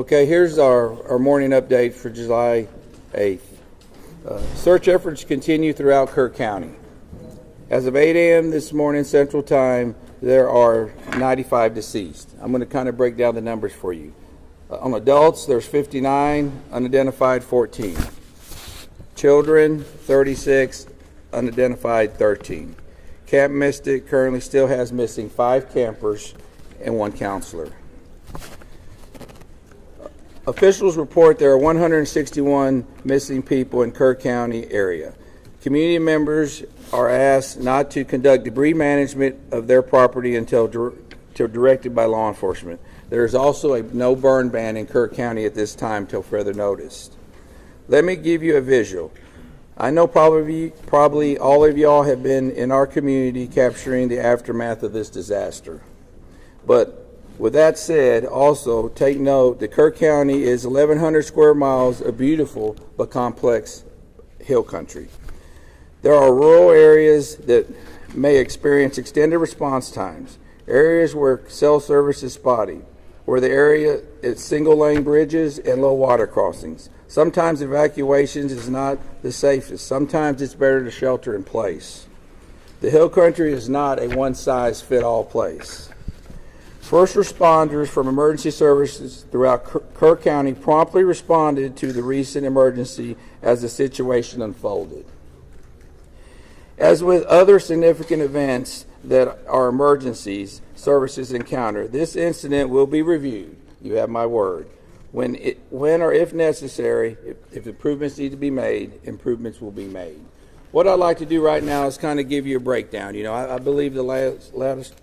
Okay, here's our morning update for July 8th. Search efforts continue throughout Kerr County. As of 8 a.m. this morning Central Time, there are 95 deceased. I'm going to kind of break down the numbers for you. On adults, there's 59, unidentified 14. Children, 36, unidentified 13. Camp Mystic currently still has missing 5 campers and 1 counselor. Officials report there are 161 missing people in Kerr County area. Community members are asked not to conduct debris management of their property until directed by law enforcement. There is also a no burn ban in Kerr County at this time till further notice. Let me give you a visual. I know probably all of y'all have been in our community capturing the aftermath of this disaster. But with that said, also take note that Kerr County is 1,100 square miles of beautiful but complex hill country. There are rural areas that may experience extended response times, areas where cell service is spotty, where the area is single-lane bridges and low water crossings. Sometimes evacuations is not the safest. Sometimes it's better to shelter in place. The hill country is not a one-size-fits-all place. First responders from emergency services throughout Kerr County promptly responded to the recent emergency as the situation unfolded. As with other significant events that are emergencies services encounter, this incident will be reviewed. You have my word. When or if necessary, if improvements need to be made, improvements will be made. What I'd like to do right now is kind of give you a breakdown. You know, I believe the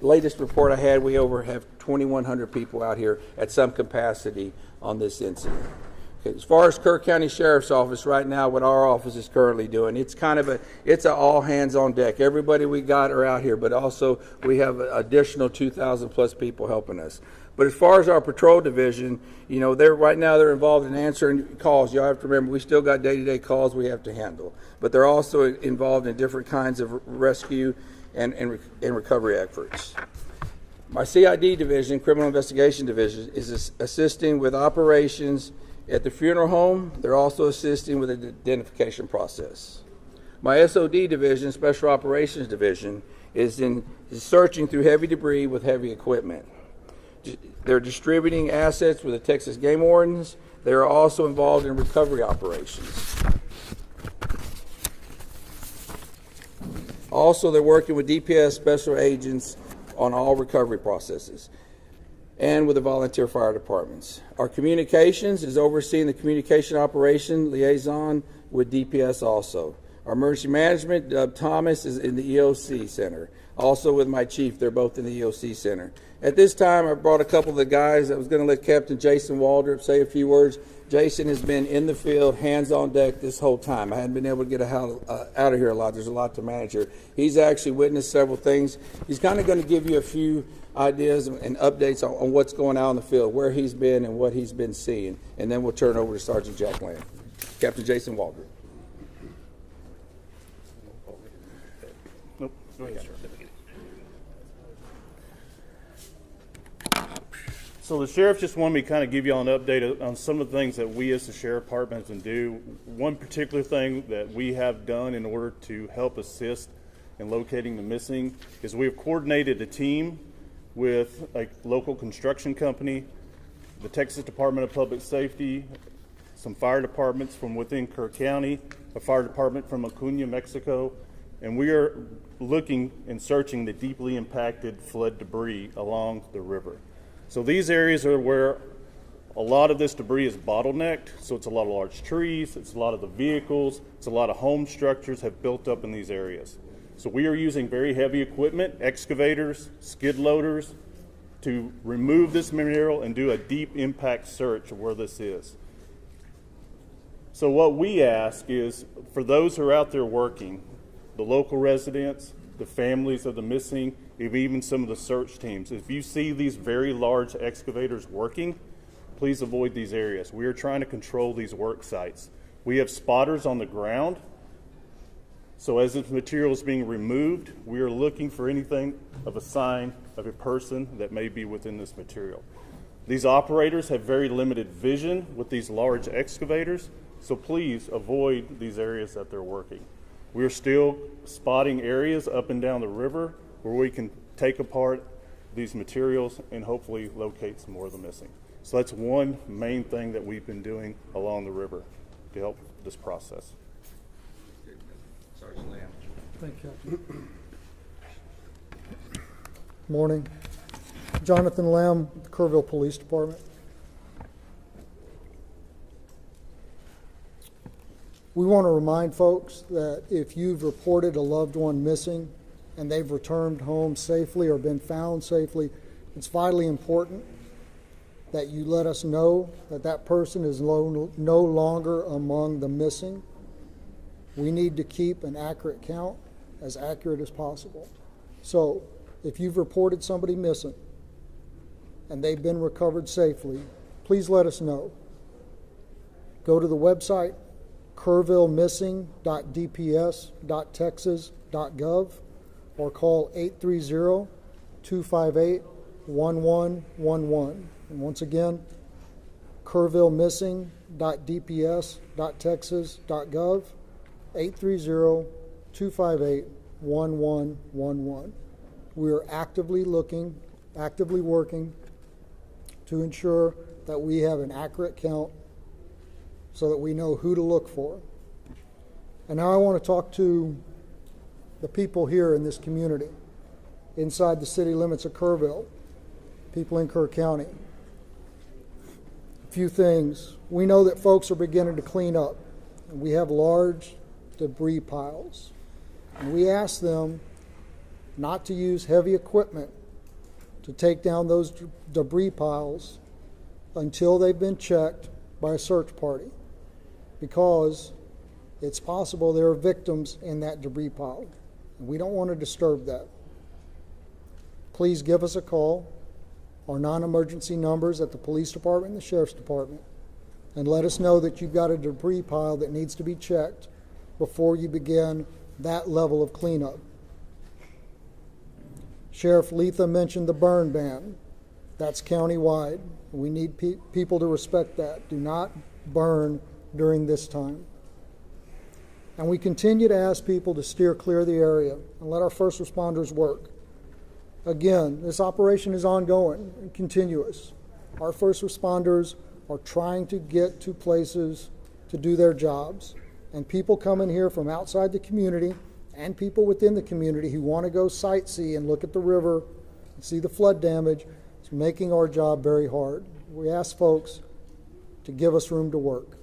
latest report I had, we have 2,100 people out here at some capacity on this incident. Okay, as far as Kerr County Sheriff's Office right now, what our office is currently doing, it's an all hands on deck. Everybody we got are out here, but also we have an additional 2,000 plus people helping us. But as far as our patrol division, you know, they're involved in answering calls. Y'all have to remember, we still got day-to-day calls we have to handle. But they're also involved in different kinds of rescue and recovery efforts. My CID division, Criminal Investigation Division, is assisting with operations at the funeral home. They're also assisting with the identification process. My SOD division, Special Operations Division, is searching through heavy debris with heavy equipment. They're distributing assets with the Texas Game Wardens. They are also involved in recovery operations. Also, they're working with DPS special agents on all recovery processes and with the volunteer fire departments. Our communications is overseeing the communication operation liaison with DPS also. Our emergency management, Doug Thomas, is in the EOC Center. Also with my chief, they're both in the EOC Center. At this time, I brought a couple of the guys. I was going to let Captain Jason Waldrop say a few words. Jason has been in the field, hands on deck this whole time. I hadn't been able to get out of here a lot. There's a lot to manage here. He's actually witnessed several things. He's kind of going to give you a few ideas and updates on what's going on in the field, where he's been and what he's been seeing. And then we'll turn it over to Sergeant Jack Lamb. Captain Jason Waldrop. Nope. Go ahead, sir. So the sheriff just wanted me to kind of give you all an update on some of the things that we as the sheriff department can do. One particular thing that we have done in order to help assist in locating the missing is we have coordinated a team with a local construction company, the Texas Department of Public Safety, some fire departments from within Kerr County, a fire department from Acuña, Mexico, and we are looking and searching the deeply impacted flood debris along the river. So these areas are where a lot of this debris is bottlenecked. So it's a lot of large trees, it's a lot of the vehicles, it's a lot of home structures have built up in these areas. So we are using very heavy equipment, excavators, skid loaders, to remove this material and do a deep impact search of where this is. So what we ask is, for those who are out there working, the local residents, the families of the missing, even some of the search teams, if you see these very large excavators working, please avoid these areas. We are trying to control these work sites. We have spotters on the ground, so as this material is being removed, we are looking for anything of a sign of a person that may be within this material. These operators have very limited vision with these large excavators, so please avoid these areas that they're working. We're still spotting areas up and down the river where we can take apart these materials and hopefully locate some more of the missing. So that's one main thing that we've been doing along the river to help this process. Sergeant Lamb. Thank you. Morning. Jonathan Lamb, Kerrville Police Department. We want to remind folks that if you've reported a loved one missing and they've returned home safely or been found safely, it's vitally important that you let us know that that person is no longer among the missing. We need to keep an accurate count, as accurate as possible. So if you've reported somebody missing and they've been recovered safely, please let us know. Go to the website kerrvillemissing.dps.texas.gov or call 830-258-1111. And once again, kerrvillemissing.dps.texas.gov, 830-258-1111. We are actively working to ensure that we have an accurate count so that we know who to look for. And now I want to talk to the people here in this community, inside the city limits of Kerrville, people in Kerr County. A few things. We know that folks are beginning to clean up. And we have large debris piles. And we ask them not to use heavy equipment to take down those debris piles until they've been checked by a search party, because it's possible there are victims in that debris pile, and we don't want to disturb that. Please give us a call, our non-emergency numbers at the police department and the sheriff's department, and let us know that you've got a debris pile that needs to be checked before you begin that level of cleanup. Sheriff Letha mentioned the burn ban. That's countywide. We need people to respect that. Do not burn during this time. And we continue to ask people to steer clear of the area and let our first responders work. Again, this operation is ongoing and continuous. Our first responders are trying to get to places to do their jobs. And people come in here from outside the community and people within the community who want to go sightsee and look at the river and see the flood damage. It's making our job very hard. We ask folks to give us room to work.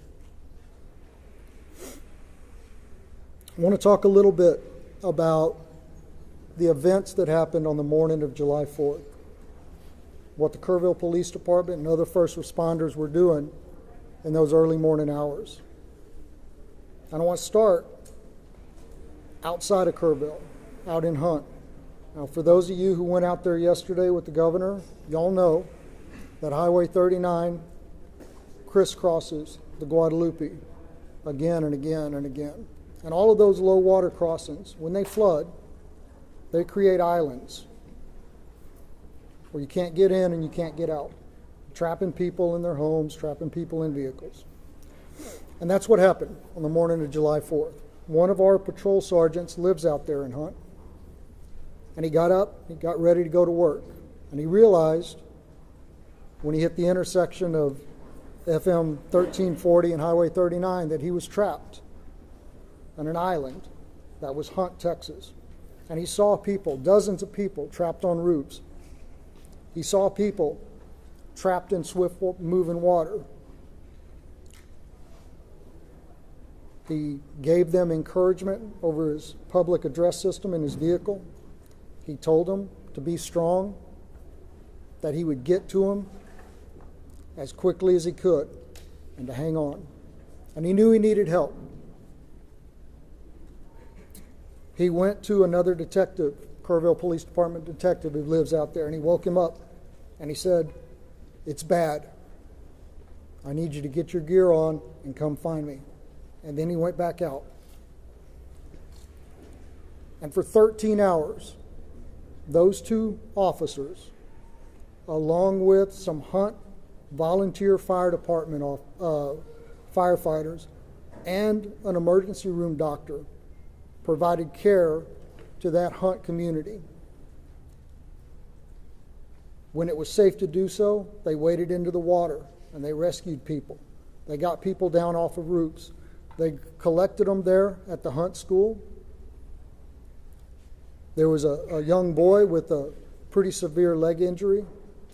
I want to talk a little bit about the events that happened on the morning of July 4th, what the Kerrville Police Department and other first responders were doing in those early morning hours. And I want to start outside of Kerrville, out in Hunt. Now, for those of you who went out there yesterday with the governor, y'all know that Highway 39 crisscrosses the Guadalupe again and again and again. And all of those low water crossings, when they flood, they create islands where you can't get in and you can't get out, trapping people in their homes, trapping people in vehicles. And that's what happened on the morning of July 4th. One of our patrol sergeants lives out there in Hunt, and he got up, he got ready to go to work, and he realized when he hit the intersection of FM 1340 and Highway 39 that he was trapped on an island that was Hunt, Texas. And he saw people, dozens of people, trapped on roofs. He saw people trapped in swift moving water. He gave them encouragement over his public address system in his vehicle. He told them to be strong, that he would get to them as quickly as he could, and to hang on. And he knew he needed help. He went to another detective, Kerrville Police Department detective who lives out there, and he woke him up, and he said, "It's bad. I need you to get your gear on and come find me." And then he went back out. And for 13 hours, those two officers, along with some Hunt volunteer fire department firefighters, and an emergency room doctor provided care to that Hunt community. When it was safe to do so, they waded into the water and they rescued people. They got people down off of roofs. They collected them there at the Hunt School. There was a young boy with a pretty severe leg injury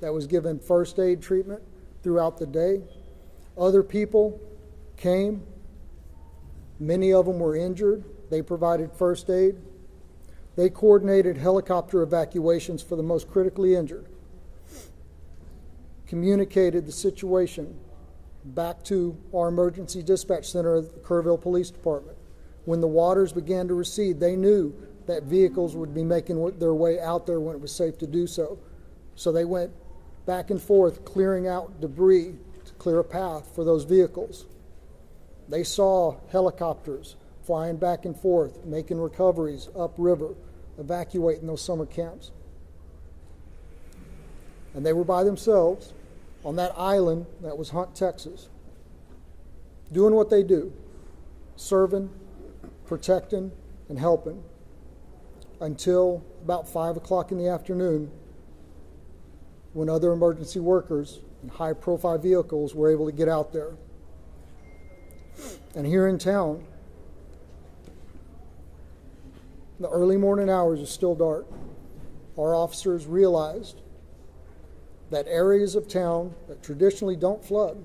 that was given first aid treatment throughout the day. Other people came. Many of them were injured. They provided first aid. They coordinated helicopter evacuations for the most critically injured, communicated the situation back to our emergency dispatch center at the Kerrville Police Department. When the waters began to recede, they knew that vehicles would be making their way out there when it was safe to do so. So they went back and forth, clearing out debris to clear a path for those vehicles. They saw helicopters flying back and forth, making recoveries upriver, evacuating those summer camps. And they were by themselves on that island that was Hunt, Texas, doing what they do, serving, protecting, and helping, until about 5 o'clock in the afternoon, when other emergency workers in high-profile vehicles were able to get out there. And here in town, the early morning hours are still dark. Our officers realized that areas of town that traditionally don't flood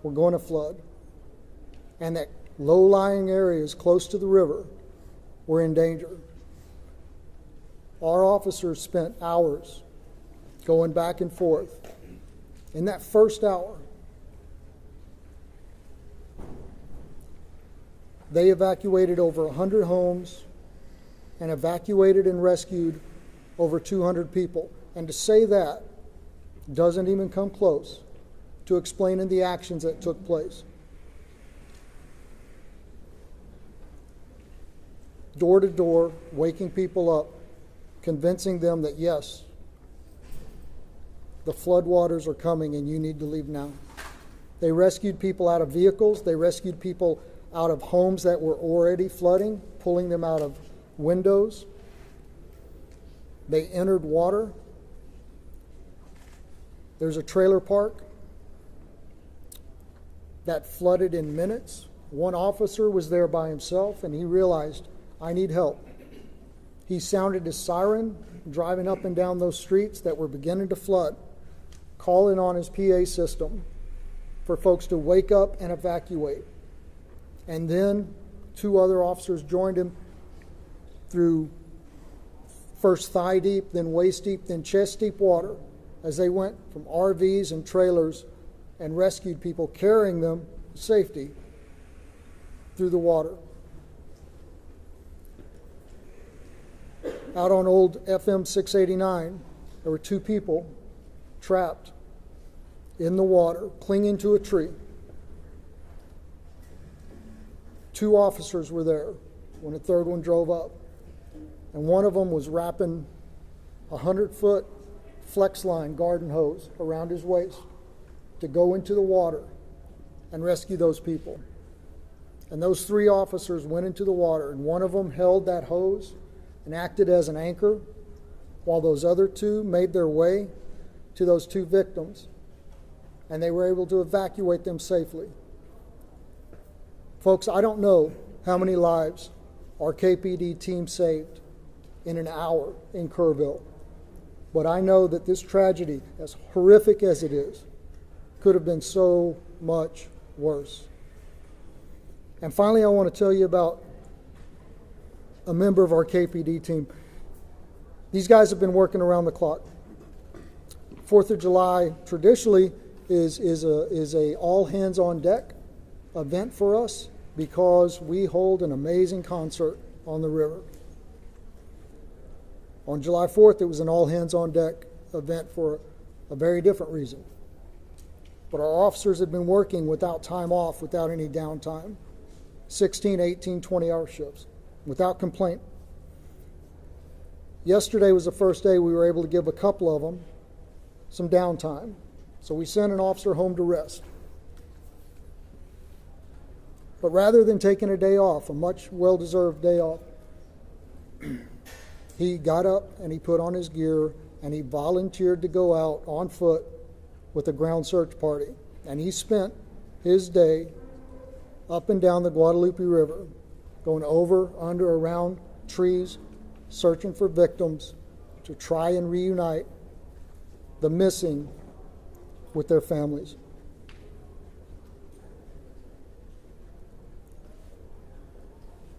were going to flood, and that low-lying areas close to the river were in danger. Our officers spent hours going back and forth. In that first hour, they evacuated over 100 homes and evacuated and rescued over 200 people. And to say that doesn't even come close to explaining the actions that took place. Door to door, waking people up, convincing them that yes, the floodwaters are coming and you need to leave now. They rescued people out of vehicles. They rescued people out of homes that were already flooding, pulling them out of windows. They entered water. There's a trailer park that flooded in minutes. One officer was there by himself, and he realized, I need help. He sounded his siren, driving up and down those streets that were beginning to flood, calling on his PA system for folks to wake up and evacuate. And then 2 other officers joined him through first thigh deep, then waist deep, then chest deep water, as they went from RVs and trailers and rescued people, carrying them to safety through the water. Out on old FM 689, there were 2 people trapped in the water, clinging to a tree. 2 officers were there when a third one drove up. And one of them was wrapping a 100-foot flex line garden hose around his waist to go into the water and rescue those people. And those 3 officers went into the water, and one of them held that hose and acted as an anchor, while those other 2 made their way to those 2 victims, and they were able to evacuate them safely. Folks, I don't know how many lives our KPD team saved in an hour in Kerrville, but I know that this tragedy, as horrific as it is, could have been so much worse. And finally, I want to tell you about a member of our KPD team. These guys have been working around the clock. 4th of July traditionally is a all hands on deck event for us, because we hold an amazing concert on the river. On July 4th, it was an all hands on deck event for a very different reason. But our officers had been working without time off, without any downtime, 16, 18, 20-hour shifts, without complaint. Yesterday was the first day we were able to give a couple of them some downtime. So we sent an officer home to rest. But rather than taking a day off, a much well-deserved day off, he got up and he put on his gear and he volunteered to go out on foot with a ground search party. And he spent his day up and down the Guadalupe River, going over, under, around trees, searching for victims to try and reunite the missing with their families.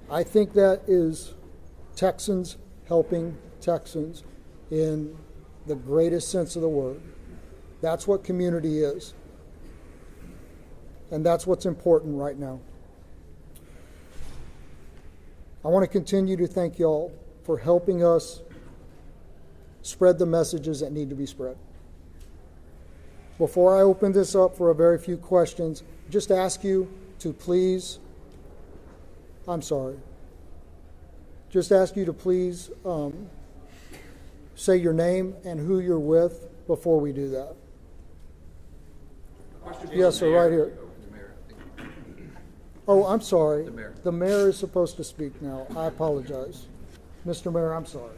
I think that is Texans helping Texans in the greatest sense of the word. That's what community is. And that's what's important right now. I want to continue to thank y'all for helping us spread the messages that need to be spread. Before I open this up for a very few questions, just ask you to please, say your name and who you're with before we do that. Yes, sir, right here. Oh, I'm sorry. The mayor is supposed to speak now. I apologize. Mr. Mayor, I'm sorry.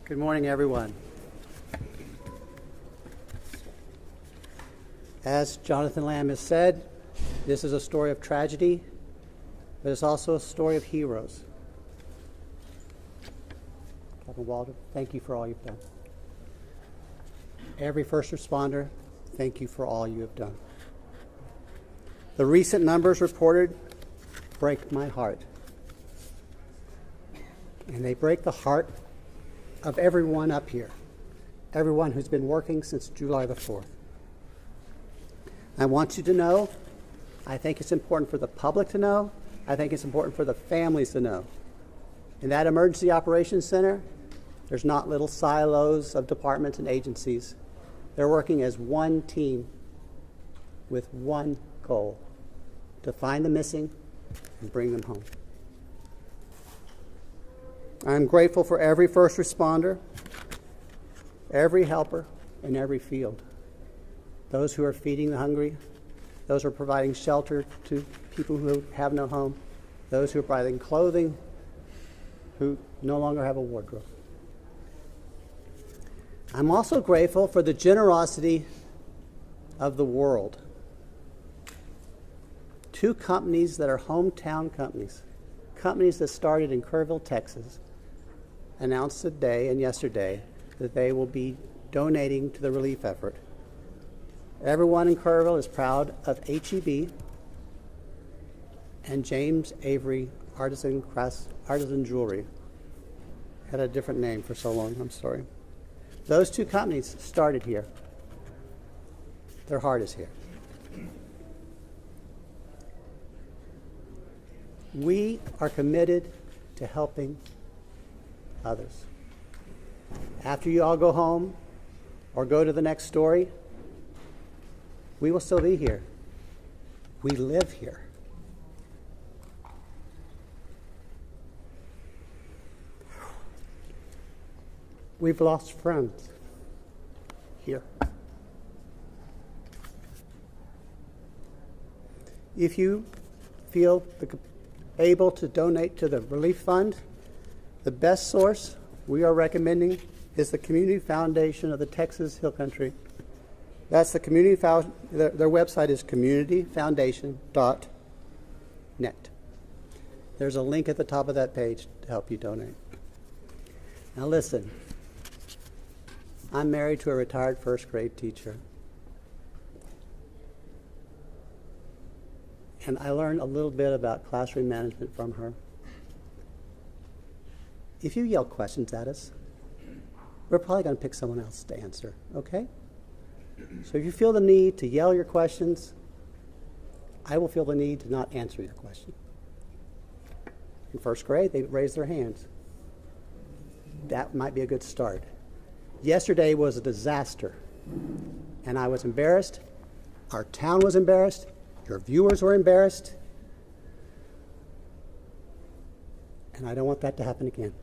Good morning, everyone. As Jonathan Lamb has said, this is a story of tragedy, but it's also a story of heroes. Captain Walter, thank you for all you've done. Every first responder, thank you for all you have done. The recent numbers reported break my heart. And they break the heart of everyone up here, everyone who's been working since July the 4th. I want you to know, I think it's important for the public to know, I think it's important for the families to know. In that emergency operations center, there's not little silos of departments and agencies. They're working as one team with one goal, to find the missing and bring them home. I'm grateful for every first responder, every helper in every field. Those who are feeding the hungry, those who are providing shelter to people who have no home, those who are providing clothing, who no longer have a wardrobe. I'm also grateful for the generosity of the world. Two companies that are hometown companies, companies that started in Kerrville, Texas, announced today and yesterday that they will be donating to the relief effort. Everyone in Kerrville is proud of HEB and James Avery Artisan Jewelry. Had a different name for so long, I'm sorry. Those two companies started here. Their heart is here. We are committed to helping others. After you all go home or go to the next story, we will still be here. We live here. We've lost friends here. If you feel able to donate to the relief fund, the best source we are recommending is the Community Foundation of the Texas Hill Country. That's the community their website is communityfoundation.net. There's a link at the top of that page to help you donate. Now listen, I'm married to a retired first grade teacher. And I learned a little bit about classroom management from her. If you yell questions at us, we're probably going to pick someone else to answer, okay? So if you feel the need to yell your questions, I will feel the need to not answer your question. In first grade, they raised their hands. That might be a good start. Yesterday was a disaster, and I was embarrassed. Our town was embarrassed. Your viewers were embarrassed. And I don't want that to happen again.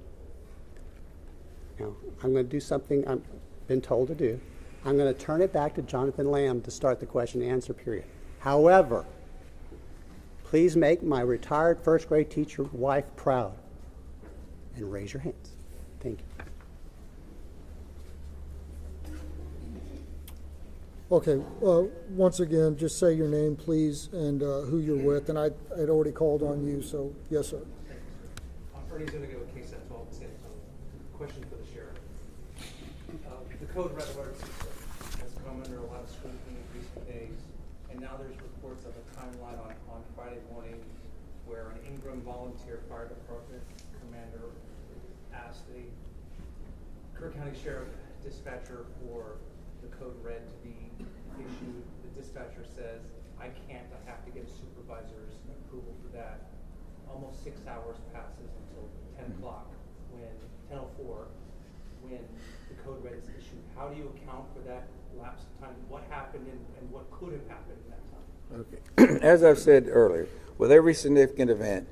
Now, I'm going to do something I've been told to do. I'm going to turn it back to Jonathan Lamb to start the question and answer period. However, please make my retired first grade teacher wife proud and raise your hands. Thank you. Okay, once again, just say your name, please, and who you're with. And I'd already called on you, so yes, sir. Ernie's going to go with case at 12 San Antonio. Question for the sheriff. The code red alert system has come under a lot of scrutiny in recent days, and now there's reports of a timeline on Friday morning where an Ingram volunteer fire department commander asked the Kerr County Sheriff dispatcher for the code red to be issued. The dispatcher says, I can't, I have to get a supervisor's approval for that. Almost 6 hours passes until 10 o'clock, when 10:04, when the code red is issued. How do you account for that lapse of time? What happened and what could have happened in that time? Okay. As I've said earlier, with every significant event,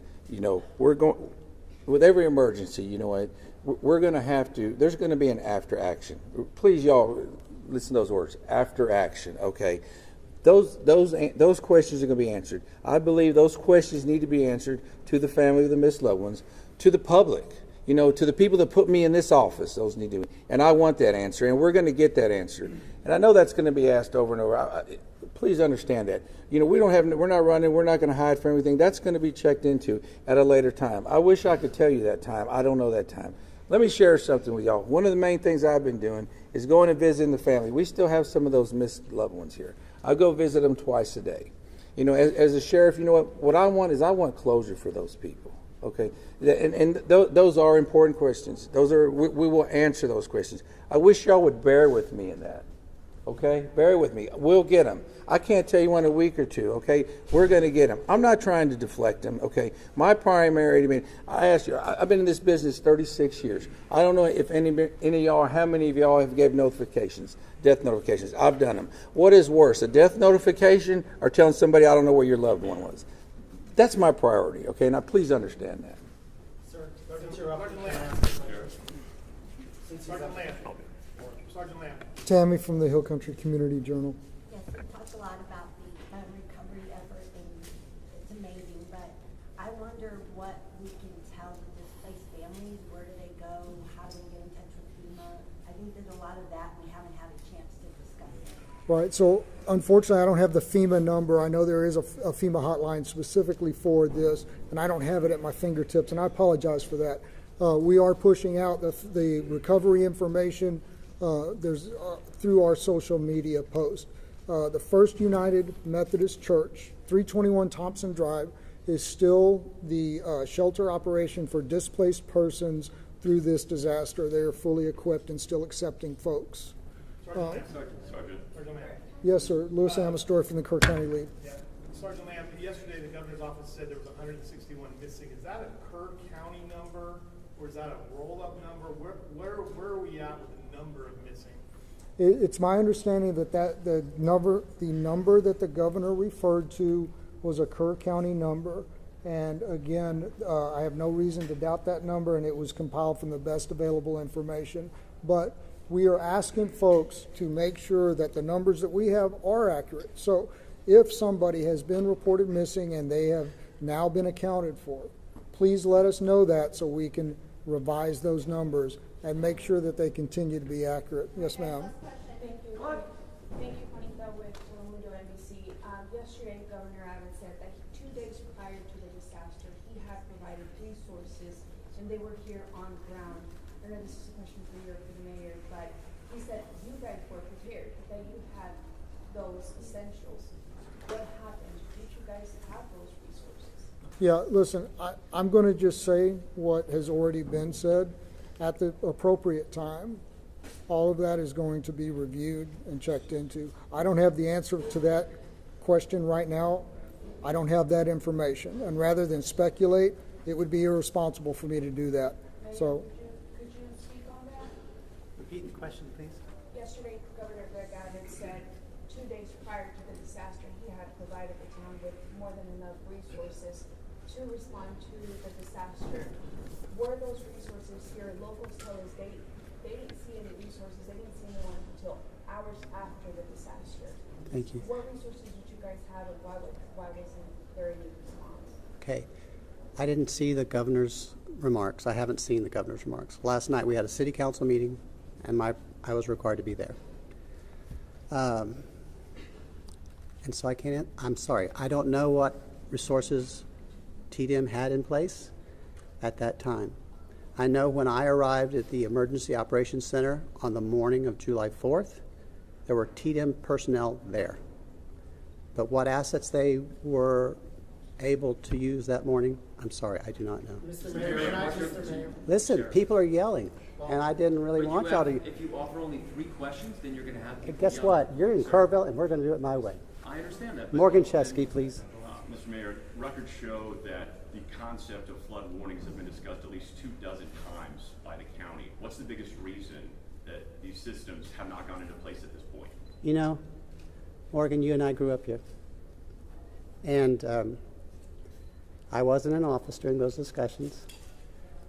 we're going, with every emergency, we're going to have to, there's going to be an after action. Please, y'all, listen to those words, after action, okay? Those questions are going to be answered. I believe those questions need to be answered to the family of the missed loved ones, to the public, to the people that put me in this office. Those need to be, and I want that answer, and we're going to get that answer. And I know that's going to be asked over and over. Please understand that. We're not running. We're not going to hide from everything. That's going to be checked into at a later time. I wish I could tell you that time. I don't know that time. Let me share something with y'all. One of the main things I've been doing is going and visiting the family. We still have some of those missed loved ones here. I go visit them twice a day. As a sheriff, what I want is I want closure for those people. Okay, and those are important questions. We will answer those questions. I wish y'all would bear with me in that. Okay, bear with me. We'll get them. I can't tell you in a week or two. Okay, we're going to get them. I'm not trying to deflect them. Okay, my primary. I asked you. I've been in this business 36 years. I don't know if any of y'all, how many of y'all have gave notifications, death notifications. I've done them. What is worse, a death notification or telling somebody I don't know where your loved one was? That's my priority. Okay, now please understand that. Sir, Sergeant Lamb. Sergeant Lamb. Tammy from the Hill Country Community Journal. Yes, we talked a lot about the recovery effort, and it's amazing, but I wonder what we can tell the displaced families. Where do they go? How do they get in touch with FEMA? I think there's a lot of that we haven't had a chance to discuss it. Right, so unfortunately I don't have the FEMA number. I know there is a FEMA hotline specifically for this, and I don't have it at my fingertips, and I apologize for that. We are pushing out the recovery information through our social media post. The First United Methodist Church, 321 Thompson Drive, is still the shelter operation for displaced persons through this disaster. They are fully equipped and still accepting folks. Sergeant Lamb. Yes, sir. Louis Amastor from the Kerr County Lead. Yeah. Sergeant Lamb, yesterday the governor's office said there was 161 missing. Is that a Kerr County number, or is that a roll-up number? Where are we at with the number of missing? It's my understanding that the number that the governor referred to was a Kerr County number. And again, I have no reason to doubt that number, and it was compiled from the best available information. But we are asking folks to make sure that the numbers that we have are accurate. So if somebody has been reported missing and they have now been accounted for, please let us know that so we can revise those numbers and make sure that they continue to be accurate. Yes, ma'am. Thank you. Thank you, Juanita, with Telemundo NBC. Yesterday, Governor Abbott said that 2 days prior to the disaster, he had provided resources, and they were here on ground. I know this is a question for you or for the mayor, but he said you guys were prepared, that you had those essentials. What happened? Did you guys have those resources? Yeah, listen, I'm going to just say what has already been said. At the appropriate time, all of that is going to be reviewed and checked into. I don't have the answer to that question right now. I don't have that information. And rather than speculate, it would be irresponsible for me to do that. Mayor, So, could you speak on that? Repeat the question, please. Yesterday, Governor Greg Abbott said 2 days prior to the disaster, he had provided the town with more than enough resources to respond to the disaster. Were those resources here? Locals tell us they didn't see any resources. They didn't see anyone until hours after the disaster. Thank you. What resources did you guys have, and why wasn't there any response? Okay. I didn't see the governor's remarks. I haven't seen the governor's remarks. Last night we had a city council meeting, and I was required to be there. And so I'm sorry, I don't know what resources TDM had in place at that time. I know when I arrived at the Emergency Operations Center on the morning of July 4th, there were TDM personnel there. But what assets they were able to use that morning, I'm sorry, I do not know. Mr. Mayor. Listen, people are yelling, and I didn't really want y'all to. If you offer only 3 questions, then you're going to have people Guess yelling. what? You're in Kerrville, and we're going to do it my way. I understand that. but- Morgan Chesky, please. Mr. Mayor, records show that the concept of flood warnings have been discussed at least 24 times by the county. What's the biggest reason that these systems have not gone into place at this point? You know, Morgan, you and I grew up here. And I wasn't in office during those discussions.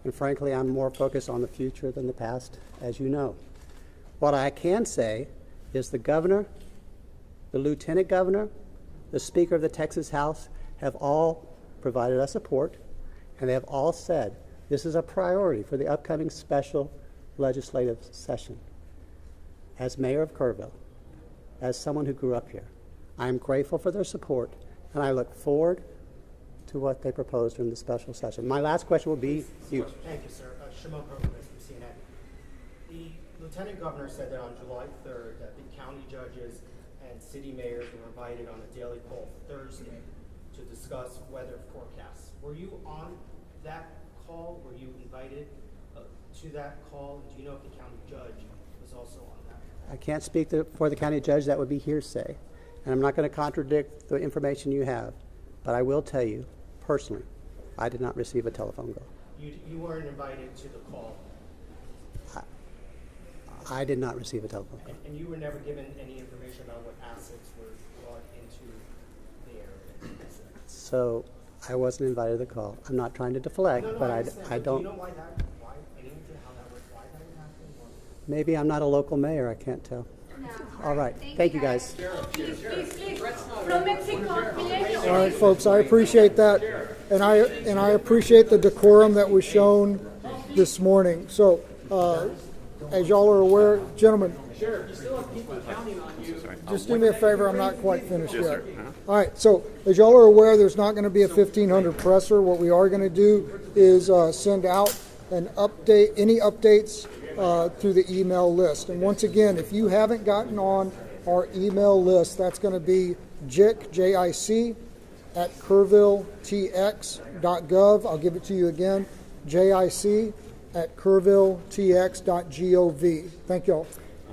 And frankly, I'm more focused on the future than the past, as you know. What I can say is the governor, the lieutenant governor, the Speaker of the Texas House have all provided us support, and they have all said this is a priority for the upcoming special legislative session. As mayor of Kerrville, as someone who grew up here, I am grateful for their support, and I look forward to what they propose during the special session. My last question will be you. Thank you, sir. Shimon Perkins from CNN. The lieutenant governor said that on July 3rd that the county judges and city mayors were invited on a daily call Thursday to discuss weather forecasts. Were you on that call? Were you invited to that call? And do you know if the county judge was also on that? I can't speak for the county judge. That would be hearsay. And I'm not going to contradict the information you have. But I will tell you, personally, I did not receive a telephone call. You weren't invited to the call? I did not receive a telephone call. And you were never given any information about what assets were brought into the area? So I wasn't invited to the call. I'm not trying to deflect, but I don't. Do you know why that, how that would happen? Or? Maybe I'm not a local mayor. I can't tell. All right. Thank you, guys. From Mexico, All right, folks, I appreciate that, and I appreciate the decorum that was shown this morning. So, as y'all are aware, gentlemen, just do me a favor. I'm not quite finished yet. All right. So, as y'all are aware, there's not going to be a 1500 presser. What we are going to do is send out an update, any updates through the email list. And once again, if you haven't gotten on our email list, that's going to be JIC, J-I-C, at kerrvilletx.gov. I'll give it to you again, JIC at kerrvilletx.gov. Thank y'all.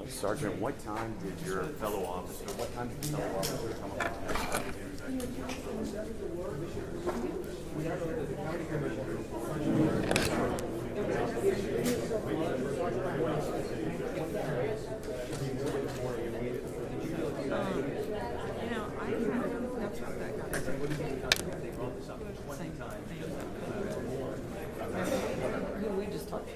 Sergeant, what time did your fellow officer come up We just talked.